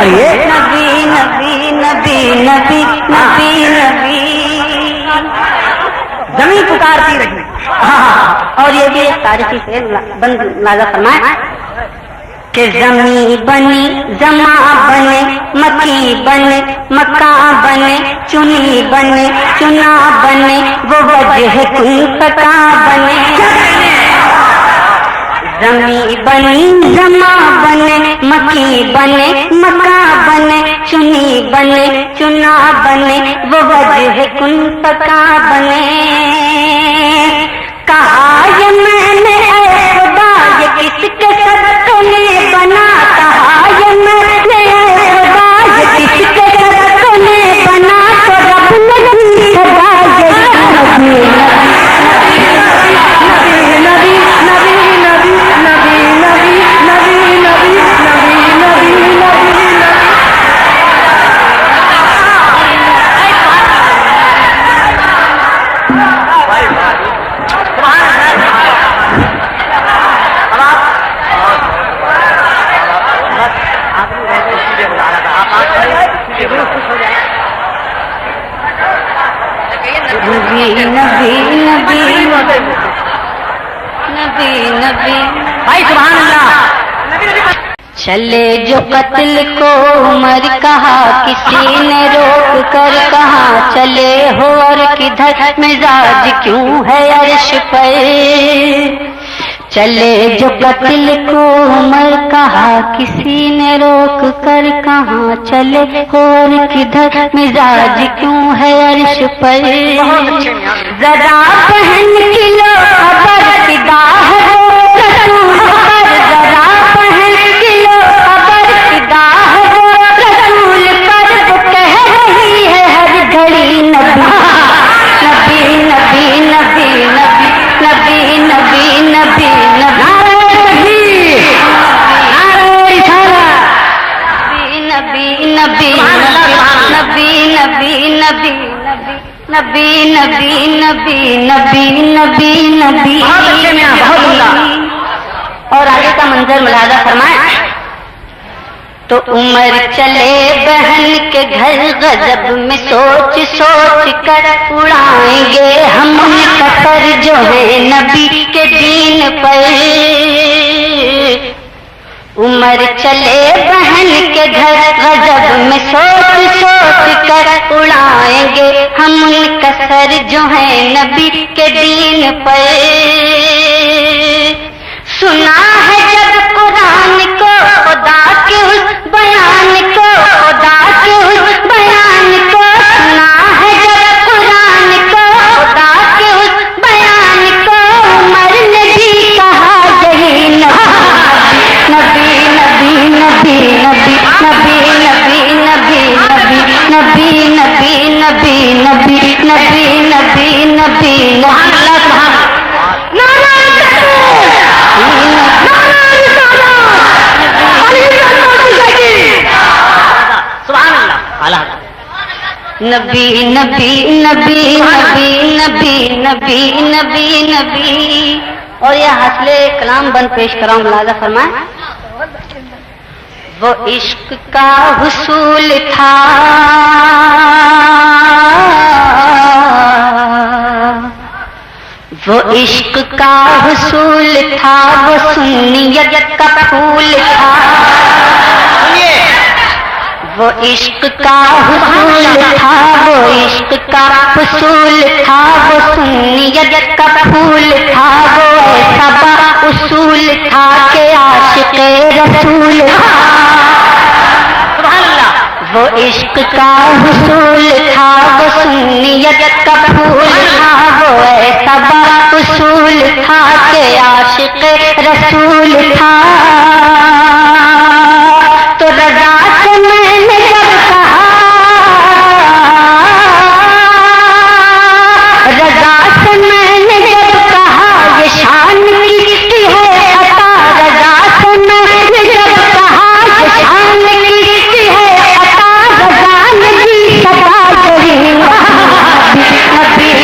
पढ़िए। नबी नबी नबी नबी नबी नबी। जमीन पुकारती रही। और ये भी एक तारीखी शेर बंद लाजा फरमाए कि जमी बनी जमा बने मकी बने मक्का बने चुनी बने चुना बने वो वजह कुन पका बने। जमी बनी जमा बने मकी बने मक्का बने चुनी बने चुना बने वो वजह कुन पका बने। कहा ये मैंने ऐ खुदा ये किसके सदक़े में बना। कहा ये मैंने ऐ खुदा ये किसके सदक़े में बना। तो रब ने खुदा ये नबी नबी नबी नबी नबी नबी नबी नबी नबी नबी नबी। नबी नबी नबी नबी नबी। भाई सुभान अल्लाह। चले जो कत्ल को उमर कहा किसी ने रोक कर कहा चले हो और किधर मिजाज क्यों है अर्श पर। चले जो कत्ल को उमर कहा किसी ने रोक कर कहा चले हो और किधर मिजाज क्यों है अर्श पर। जरा पहन किलो खबर फिदा है वो रसूल पर। जरा पहन किलो खबर फिदा है वो रसूल पर। वो कह रही है हर घड़ी नबी नबी नबी नबी नबी नबी नबी नबी नबी नबी नबी नबी नबी नबी नबी नबी नबी नबी। और आगे का मंजर मुलाजा फरमाए तो उमर चले बहन के घर गजब में सोच सोच कर उड़ाएंगे हम उनका सर जो है नबी के दीन पर। उमर चले बहन के घर गजब में सोच सोच कर उड़ाएंगे हम उनका सर जो है नबी के दीन पर। सुना है जब कुरान को खुदा के उस बयान को खुदा के उस बयान को। सुना है जब कुरान को खुदा के उस बयान को। उमर ने भी कहा यही नबी नबी नबी नबी नबी नबी नबी नबी नबी नबी नबी नबी नबी नबी नबी। नबी नबी नबी नबी नबी नबी नबी नबी। और यह हासिले कलाम बंद पेश कराऊं मुलाजा फरमाए। वो इश्क का हुसूल था वो इश्क का हुसूल था वो सुन्नियत का फूल था। वो इश्क का हुसूल था वो इश्क का हुसूल था वो सुन्नियत का फूल था। वो ऐसा बा उसूल था कि आशिक़े रसूल था। वो इश्क का हुसूल था वो सुन्नियत का फूल था। वो ऐसा बा उसूल था कि आशिक़े रसूल था। तो रज़ा से मैंने जब कहा रज़ा से मैंने जब कहा ये शान किसकी है अता। रज़ा से मैंने जब कहा ये शान किसकी है अता। रज़ा ने भी सदा यही नबी नबी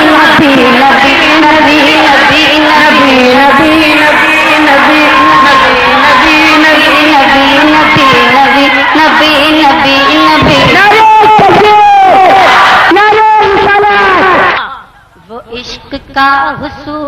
नबी नबी नबी नबी नबी नबी नबी नबी नबी नबी